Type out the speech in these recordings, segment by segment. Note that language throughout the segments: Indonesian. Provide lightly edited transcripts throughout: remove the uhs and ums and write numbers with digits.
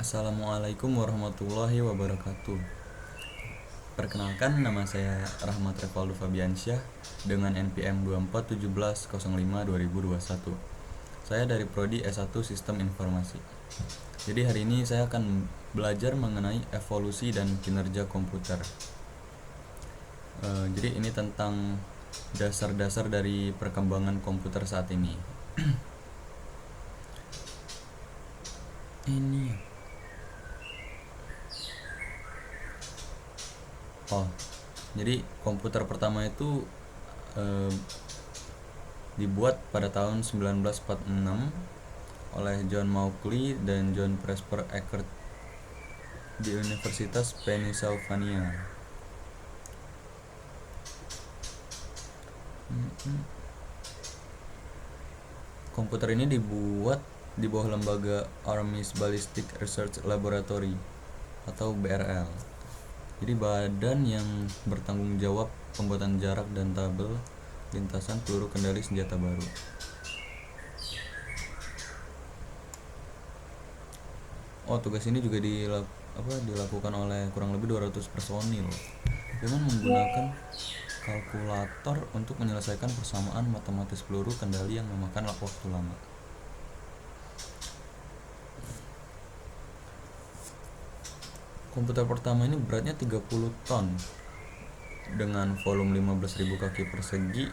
Assalamualaikum warahmatullahi wabarakatuh. Perkenalkan, nama saya Rahmat Revaldo Fabiansyah dengan NPM 241705-2021. Saya dari Prodi S1 Sistem Informasi. Jadi hari ini saya akan belajar mengenai evolusi dan kinerja komputer. Jadi ini tentang dasar-dasar dari perkembangan komputer saat ini. Jadi komputer pertama itu dibuat pada tahun 1946 oleh John Mauchly dan John Presper Eckert di Universitas Pennsylvania. Komputer ini dibuat di bawah lembaga Army's Ballistic Research Laboratory atau BRL. Jadi badan yang bertanggung jawab pembuatan jarak dan tabel lintasan peluru kendali senjata baru. Tugas ini juga dilakukan oleh kurang lebih 200 personil dengan menggunakan kalkulator untuk menyelesaikan persamaan matematis peluru kendali yang memakan waktu lama. Komputer pertama ini beratnya 30 ton dengan volume 15.000 kaki persegi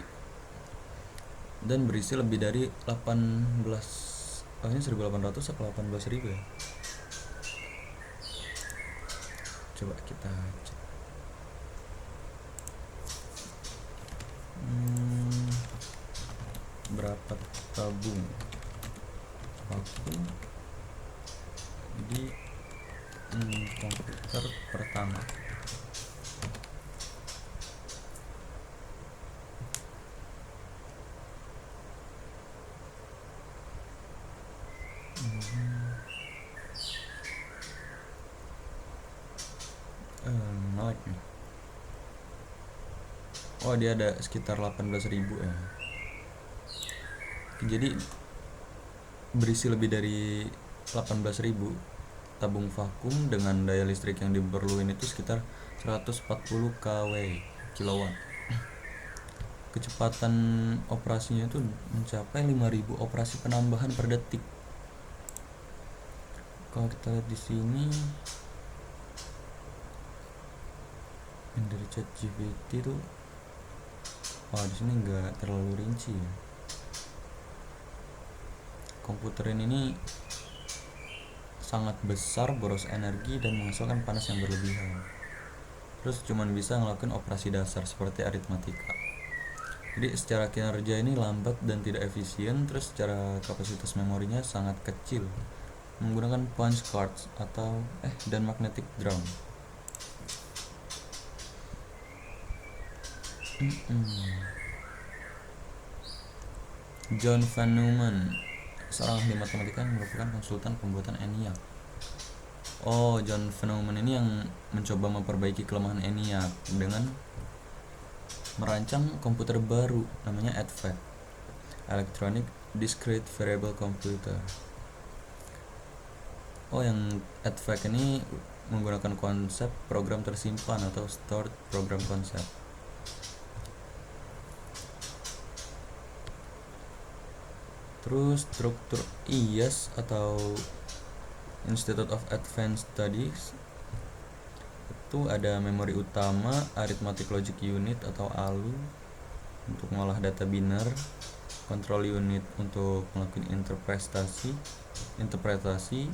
dan berisi lebih dari 18 ini 1800 atau 18.000 ya. Coba kita cek. Berapa tabung waktu di komputer pertama? Naik nih. Dia ada sekitar 18.000 ya. Jadi berisi lebih dari 18.000 tabung vakum dengan daya listrik yang diperlukan itu sekitar 140 kW. Kecepatan operasinya itu mencapai 5.000 operasi penambahan per detik. Kalau kita lihat di sini yang dari ChatGPT tuh, di sini nggak terlalu rinci ya. Komputer ini sangat besar, boros energi dan menghasilkan panas yang berlebihan. Terus cuman bisa ngelakuin operasi dasar seperti aritmatika. Jadi secara kinerja ini lambat dan tidak efisien. Terus secara kapasitas memorinya sangat kecil, menggunakan punch cards dan magnetic drum. John Van Neumann, seorang ahli matematika yang merupakan konsultan pembuatan ENIAC. John Van Neumann ini yang mencoba memperbaiki kelemahan ENIAC dengan merancang komputer baru namanya EDVAC, Electronic Discrete Variable Computer. Yang EDVAC ini menggunakan konsep program tersimpan atau stored program concept. Terus struktur IAS atau Institute of Advanced Studies itu ada memori utama, Arithmetic Logic Unit atau ALU untuk mengolah data biner, Control Unit untuk melakukan interpretasi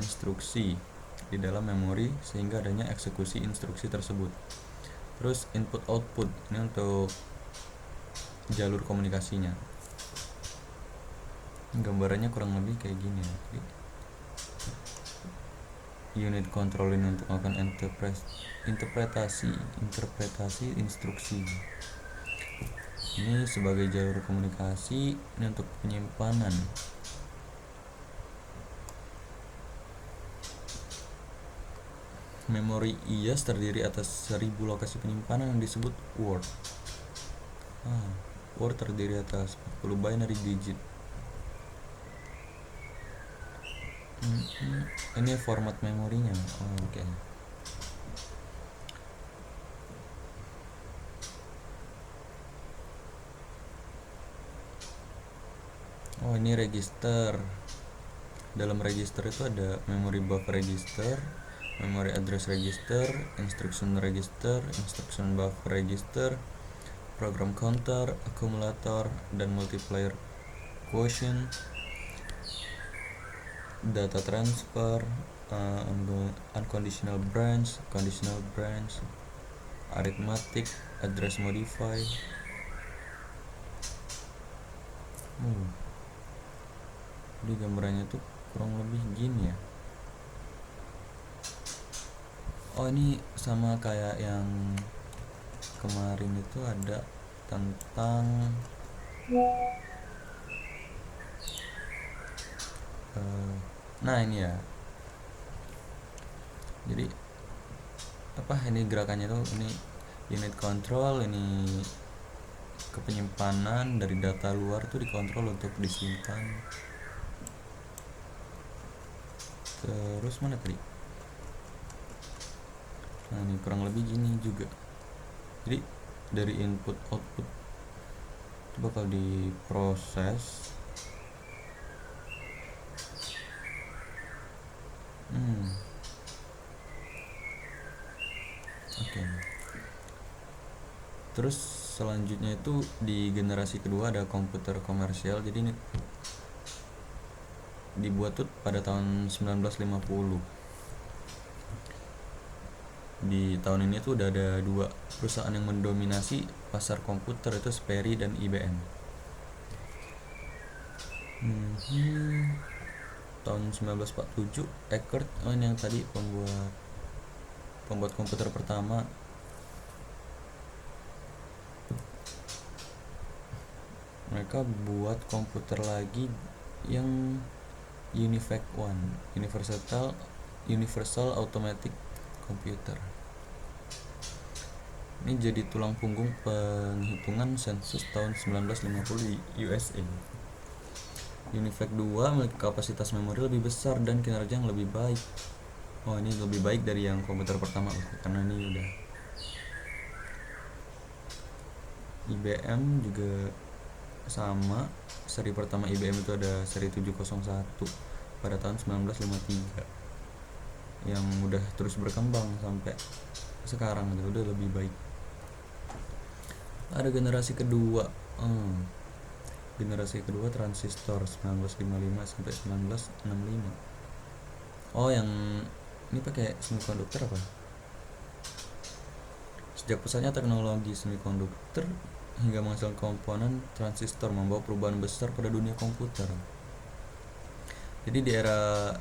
instruksi di dalam memori sehingga adanya eksekusi instruksi tersebut. Terus input output ini untuk jalur komunikasinya. Gambarannya kurang lebih kayak gini ya. Unit control ini untuk melakukan interpretasi instruksi. Ini sebagai jalur komunikasi, ini untuk penyimpanan. Memori IAS terdiri atas 1000 lokasi penyimpanan yang disebut word. Word terdiri atas 40 binary digit. Ini format memorinya. Oke. Ini register. Dalam register itu ada memory buffer register, memory address register, instruction register, instruction buffer register, program counter, akumulator, dan multiplier quotient, data transfer, unconditional branch, conditional branch, arithmetic, address modify. Jadi gambarannya tuh kurang lebih gini ya. Ini sama kayak yang kemarin itu ada tentang nah ini ya. Jadi ini gerakannya tuh, ini unit control, ini kepenyimpanan dari data luar tuh dikontrol untuk disimpan. Terus mana tadi? Nah ini kurang lebih gini juga. Jadi dari input output itu bakal diproses. Oke. Terus selanjutnya itu di generasi kedua ada komputer komersial. Jadi ini dibuat tuh pada tahun 1950. Di tahun ini tuh udah ada 2 perusahaan yang mendominasi pasar komputer, itu Sperry dan IBM. Tahun 1947 Eckert, ini yang tadi pembuat komputer pertama. Mereka buat komputer lagi yang UNIVAC One, Universal Automatic Computer. Ini jadi tulang punggung penghitungan sensus tahun 1950 di USA. UNIVAC 2 memiliki kapasitas memori lebih besar dan kinerja yang lebih baik. Ini lebih baik dari yang komputer pertama karena ini udah. IBM juga sama. Seri pertama IBM itu ada seri 701 pada tahun 1953 yang udah terus berkembang sampai sekarang, udah lebih baik. Ada generasi kedua. Generasi kedua transistor 1955 sampai 1965. Yang ini pakai semikonduktor apa? Sejak pesatnya teknologi semikonduktor hingga menghasilkan komponen transistor membawa perubahan besar pada dunia komputer. Jadi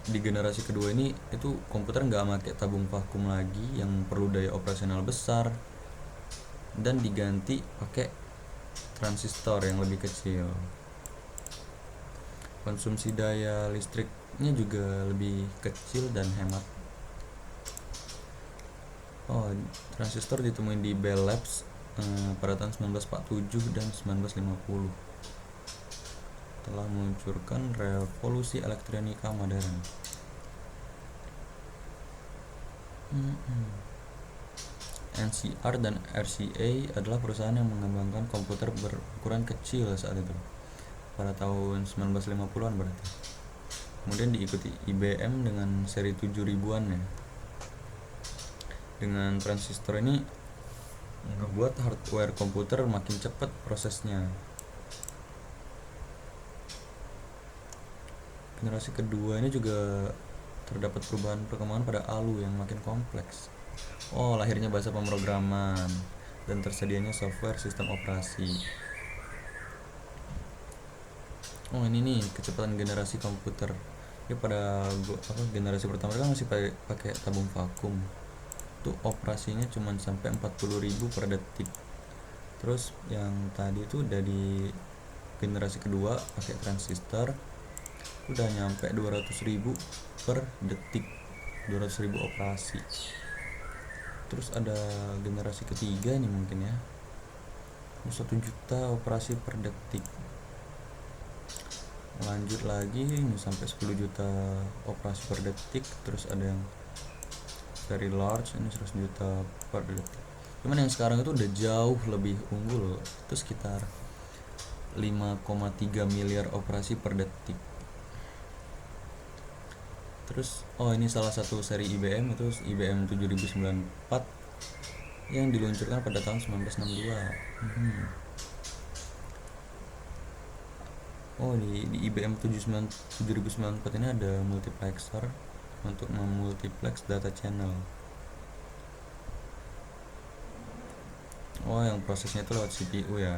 di generasi kedua ini itu komputer nggak pakai tabung vakum lagi yang perlu daya operasional besar, dan diganti pakai transistor yang lebih kecil. Konsumsi daya listriknya juga lebih kecil dan hemat. Transistor ditemuin di Bell Labs pada tahun 1947 dan 1950. Telah meluncurkan revolusi elektronika modern. NCR dan RCA adalah perusahaan yang mengembangkan komputer berukuran kecil saat itu, pada tahun 1950-an berarti. Kemudian diikuti IBM dengan seri 7000-an ya. Dengan transistor ini ngebuat hardware komputer makin cepat prosesnya. Generasi kedua ini juga terdapat perubahan perkembangan pada ALU yang makin kompleks. Lahirnya bahasa pemrograman dan tersedianya software sistem operasi. Ini nih kecepatan generasi komputer. Pada generasi pertama kan masih pakai tabung vakum. Itu operasinya cuma sampai 40.000 per detik. Terus yang tadi itu udah di generasi kedua pakai transistor, udah nyampe 200.000 per detik, 200.000 operasi. Terus ada generasi ketiga nih mungkin ya, 1 juta operasi per detik. lanjut lagi ini sampai 10 juta operasi per detik. Terus ada yang very large, ini 100 juta per detik. Cuman yang sekarang itu udah jauh lebih unggul, itu sekitar 5,3 miliar operasi per detik. Terus ini salah satu seri IBM, itu IBM 7094 yang diluncurkan pada tahun 1962. Di IBM 7094 ini ada multiplexer untuk memultiplex data channel. Yang prosesnya itu lewat CPU ya.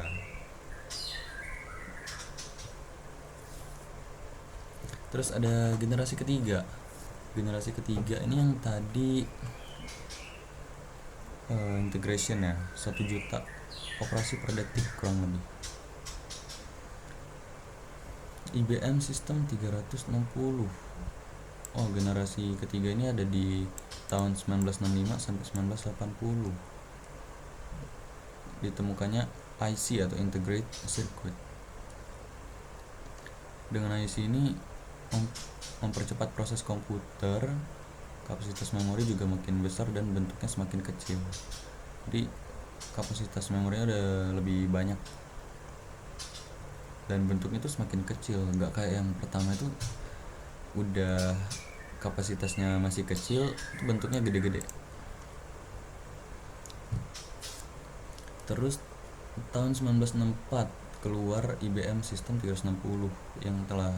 Terus ada generasi ketiga. Generasi ketiga ini yang tadi integration ya, 1 juta operasi per detik kurang lebih. IBM System 360. Generasi ketiga ini ada di tahun 1965 sampai 1980. Ditemukannya IC atau Integrated Circuit. Dengan IC ini mempercepat proses komputer, kapasitas memori juga makin besar dan bentuknya semakin kecil. Jadi kapasitas memorinya udah lebih banyak dan bentuknya itu semakin kecil, nggak kayak yang pertama itu udah kapasitasnya masih kecil, itu bentuknya gede-gede. Terus tahun 1964 keluar IBM System 360 yang telah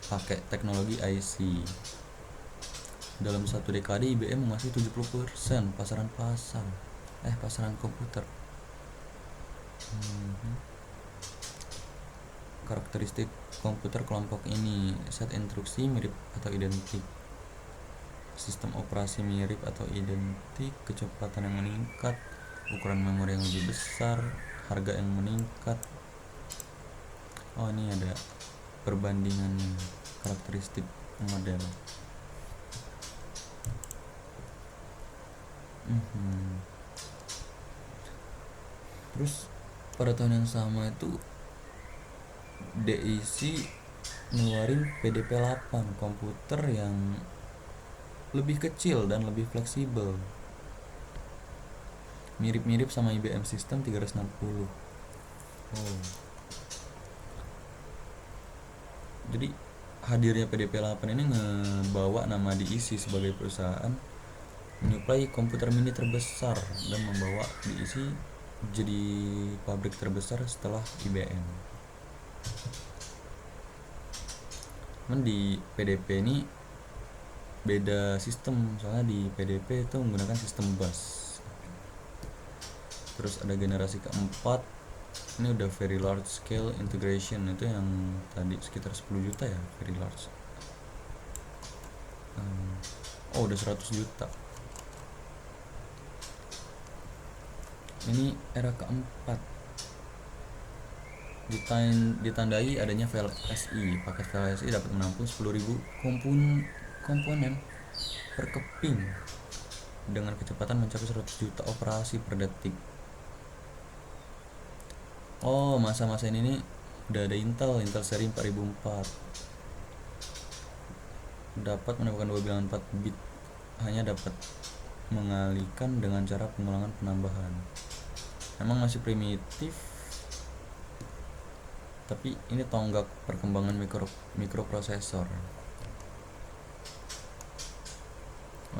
pakai teknologi IC. Dalam satu dekade IBM menguasai 70% pasaran komputer. Karakteristik komputer kelompok ini: set instruksi mirip atau identik, sistem operasi mirip atau identik, kecepatan yang meningkat, ukuran memori yang lebih besar, harga yang meningkat. Ini ada perbandingan karakteristik model. Terus pada tahun yang sama itu DIC ngeluarin PDP-8, komputer yang lebih kecil dan lebih fleksibel, mirip-mirip sama IBM System 360. Jadi hadirnya PDP-8 ini ngebawa nama DIC sebagai perusahaan menyuplai komputer mini terbesar dan membawa DIC jadi pabrik terbesar setelah IBM. Cuman di PDP ini beda sistem, soalnya di PDP itu menggunakan sistem bus. Terus ada generasi keempat, ini udah very large scale integration, itu yang tadi sekitar 10 juta ya, very large. Udah 100 juta. Ini era keempat, ditandai adanya VLSI. Paket VLSI dapat menampung 10.000 komponen per keping dengan kecepatan mencapai 100 juta operasi per detik. Masa-masa ini nih udah ada Intel seri 4004, dapat menemukan 2 bilangan 4 bit, hanya dapat mengalihkan dengan cara pengulangan penambahan. Emang masih primitif, tapi ini tonggak perkembangan mikroprosesor.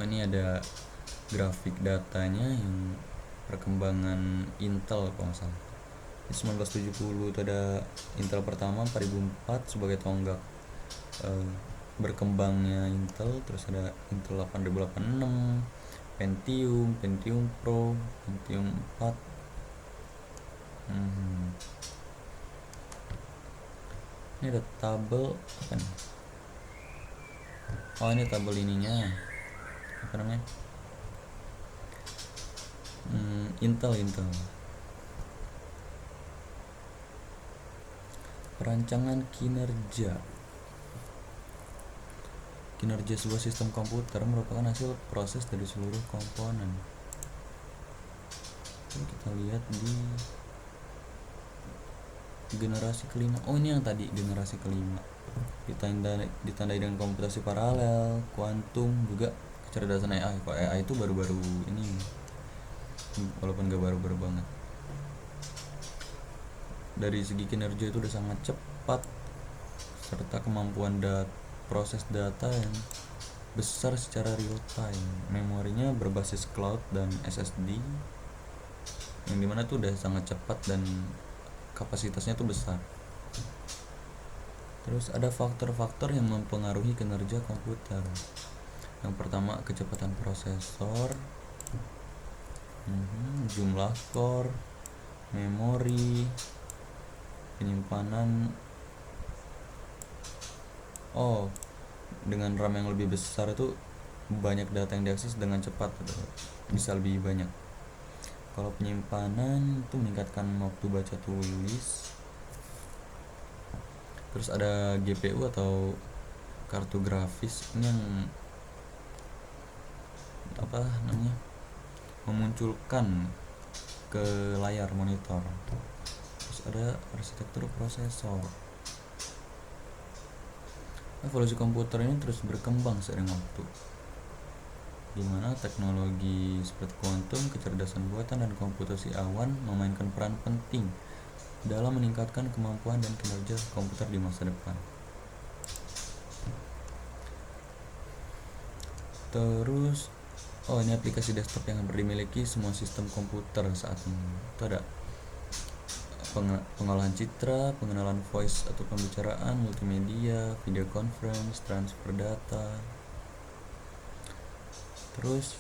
Ini ada grafik datanya yang perkembangan Intel kalau nggak salah. Di 1970 itu ada Intel pertama 4004 sebagai tonggak berkembangnya Intel. Terus ada Intel 8086, Pentium Pro, Pentium 4. Ini ada tabel apa nih? Ini tabel ininya apa namanya? Intel perancangan kinerja sebuah sistem komputer merupakan hasil proses dari seluruh komponen. Kita lihat di generasi kelima. Oh, ini yang tadi generasi kelima. Ditandai dengan komputasi paralel, kuantum, juga kecerdasan AI. Kok AI itu baru-baru ini, walaupun gak baru-baru banget. Dari segi kinerja itu udah sangat cepat, serta kemampuan proses data yang besar secara real time. Memorinya berbasis cloud dan SSD, yang dimana tuh udah sangat cepat dan kapasitasnya tuh besar. Terus ada faktor-faktor yang mempengaruhi kinerja komputer. Yang pertama, kecepatan prosesor, jumlah core, memori, penyimpanan. Oh, dengan RAM yang lebih besar itu banyak data yang diakses dengan cepat, bisa lebih banyak. Kalau penyimpanan itu meningkatkan waktu baca tulis. Terus ada GPU atau kartu grafis, ini yang memunculkan ke layar monitor. Terus ada arsitektur prosesor. Evolusi komputer ini terus berkembang seiring waktu, di mana teknologi seperti kuantum, kecerdasan buatan, dan komputasi awan memainkan peran penting dalam meningkatkan kemampuan dan kinerja komputer di masa depan. Terus, ini aplikasi desktop yang dimiliki semua sistem komputer saat ini. Itu ada pengolahan citra, pengenalan voice atau pembicaraan, multimedia, video conference, transfer data. Terus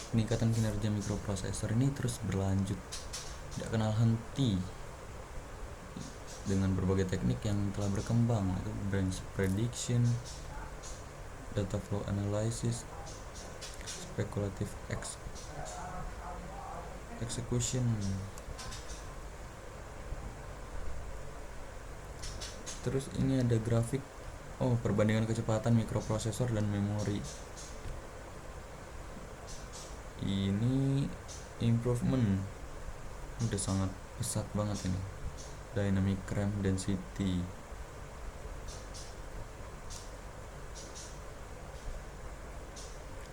peningkatan kinerja mikroprosesor ini terus berlanjut, tidak kenal henti, dengan berbagai teknik yang telah berkembang, itu branch prediction, data flow analysis, speculative execution. Terus ini ada grafik, perbandingan kecepatan mikroprosesor dan memori. Ini improvement udah sangat pesat banget ini. Dynamic RAM density.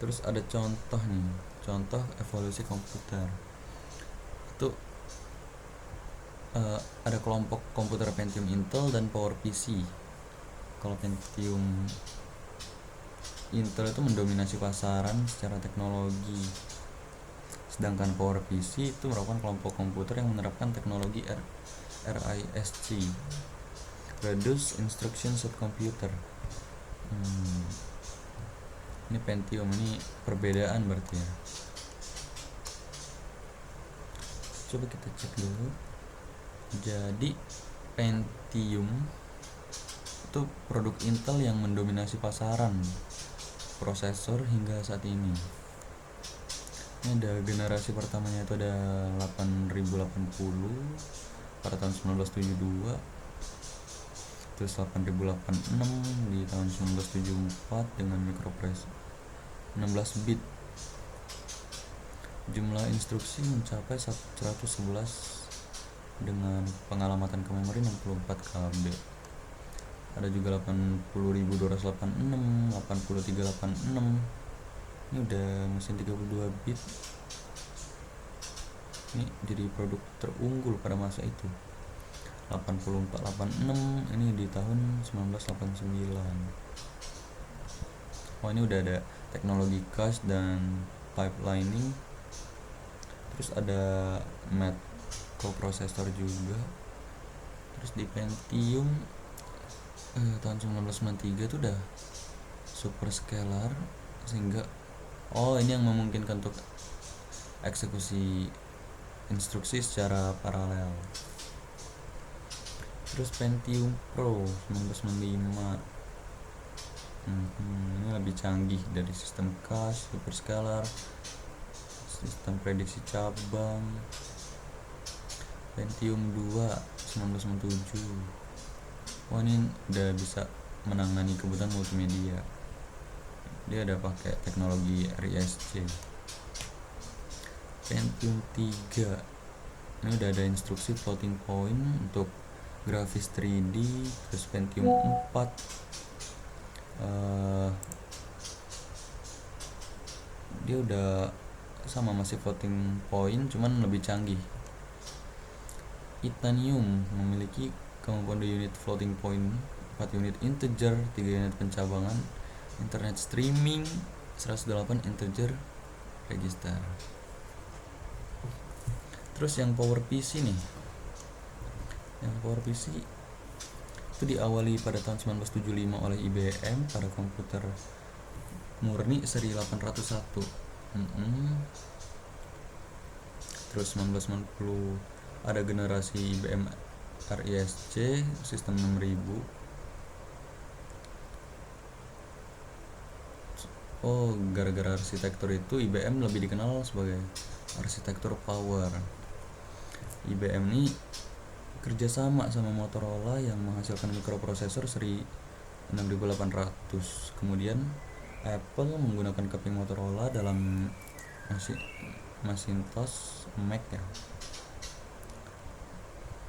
Terus ada contoh evolusi komputer. Itu ada kelompok komputer Pentium Intel dan PowerPC. Kalau Pentium Intel itu mendominasi pasaran secara teknologi, sedangkan PowerPC itu merupakan kelompok komputer yang menerapkan teknologi RISC, Reduced Instruction Set Computer. Ini Pentium, ini perbedaan berarti ya. Coba kita cek dulu. Jadi Pentium itu produk Intel yang mendominasi pasaran prosesor hingga saat ini. Ini ada generasi pertamanya itu ada 8080 pada tahun 1972, terus 8086 di tahun 1974 dengan microprocessor 16 bit. Jumlah instruksi mencapai 111 dengan pengalamatan ke memori 64 KB. Ada juga 80.286, 8386. Ini udah mesin 32 bit. Ini jadi produk terunggul pada masa itu. 8486 ini di tahun 1989. Ini udah ada teknologi cache dan pipelining. Terus ada math coprocessor juga. Terus di Pentium tahun 1993 itu udah super scalar, sehingga ini yang memungkinkan untuk eksekusi instruksi secara paralel. Terus Pentium Pro 1995, ini lebih canggih dari sistem cache, super scalar, sistem prediksi cabang. Pentium 2 1997. Ini udah bisa menangani kebutuhan multimedia. Dia ada pakai teknologi RISC. Pentium 3 Ini udah ada instruksi floating point untuk grafis 3D, terus Pentium 4. Dia udah sama, masih floating point, cuman lebih canggih. Itanium memiliki kemampuan 2 unit floating point, 4 unit integer, 3 unit pencabangan, internet streaming, 108 integer register. Terus yang PowerPC nih, yang PowerPC itu diawali pada tahun 1975 oleh IBM pada komputer murni seri 801. Terus 1990 ada generasi IBM RISC sistem 6000. Gara-gara arsitektur itu IBM lebih dikenal sebagai arsitektur power. IBM ini kerjasama sama Motorola yang menghasilkan mikroprosesor seri 6800. Kemudian Apple menggunakan keping Motorola dalam Macintosh, Mac ya.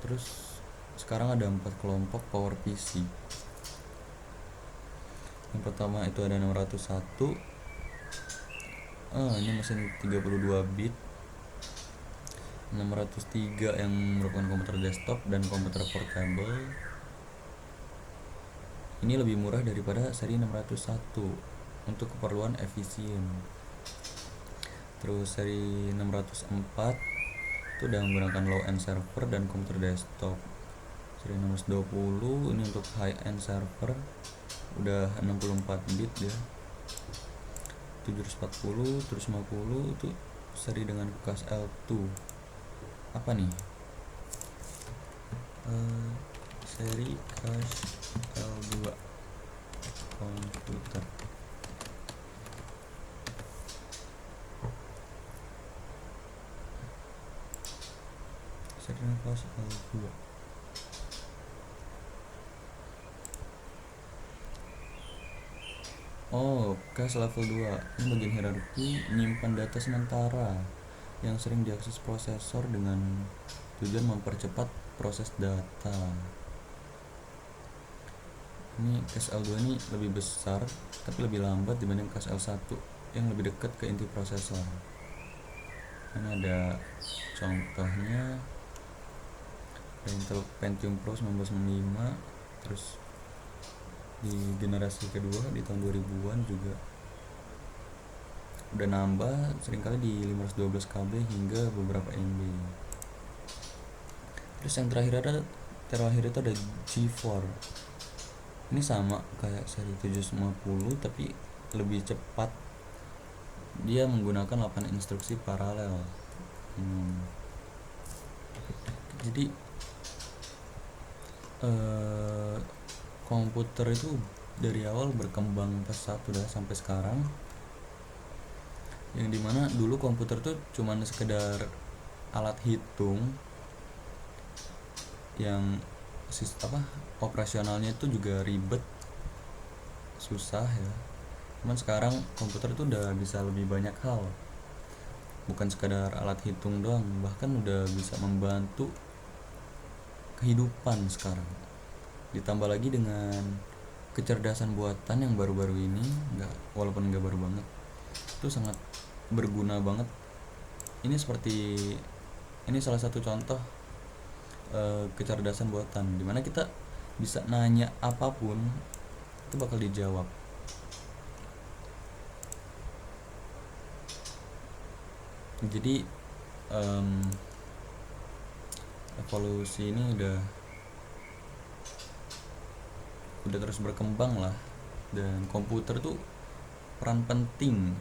Terus sekarang ada 4 kelompok PowerPC. Yang pertama itu ada 601. Ini mesin 32 bit. 603 yang merupakan komputer desktop dan komputer portable. Ini lebih murah daripada seri 601 untuk keperluan efisien. Terus seri 604 itu udah menggunakan low end server dan komputer desktop. Seri 620 ini untuk high end server, udah 64 bit ya. 740 terus 50 itu seri dengan kelas L2. Apa nih? Seri cache L2 komputer. Seri kelas L2. Cache level 2. Ini bagian hierarki menyimpan data sementara yang sering diakses prosesor dengan tujuan mempercepat proses data. Ini cache L2 ini lebih besar tapi lebih lambat dibanding cache L1 yang lebih dekat ke inti prosesor. Ini ada contohnya Intel Pentium Pro 1995. Terus di generasi kedua di tahun 2000-an juga udah nambah, seringkali di 512 KB hingga beberapa MB. Terus yang terakhir itu ada G4. Ini sama kayak seri 750 tapi lebih cepat. Dia menggunakan 8 instruksi paralel. Jadi komputer itu dari awal berkembang pesat udah sampai sekarang, yang dimana dulu komputer tuh cuman sekedar alat hitung yang operasionalnya itu juga ribet, susah ya. Cuman sekarang komputer itu udah bisa lebih banyak hal, bukan sekadar alat hitung doang, bahkan udah bisa membantu kehidupan sekarang. Ditambah lagi dengan kecerdasan buatan yang baru-baru ini, walaupun nggak baru banget, itu sangat berguna banget. Ini salah satu contoh kecerdasan buatan, dimana kita bisa nanya apapun itu bakal dijawab. Jadi evolusi ini udah terus berkembang lah, dan komputer tuh peran penting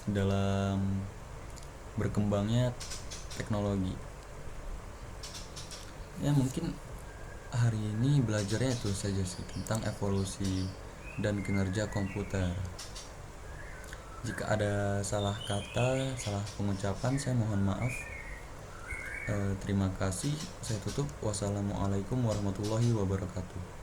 dalam berkembangnya teknologi. Ya mungkin hari ini belajarnya itu saja sih tentang evolusi dan kinerja komputer. Jika ada salah kata, salah pengucapan, saya mohon maaf. Terima kasih. Saya tutup. Wassalamualaikum warahmatullahi wabarakatuh.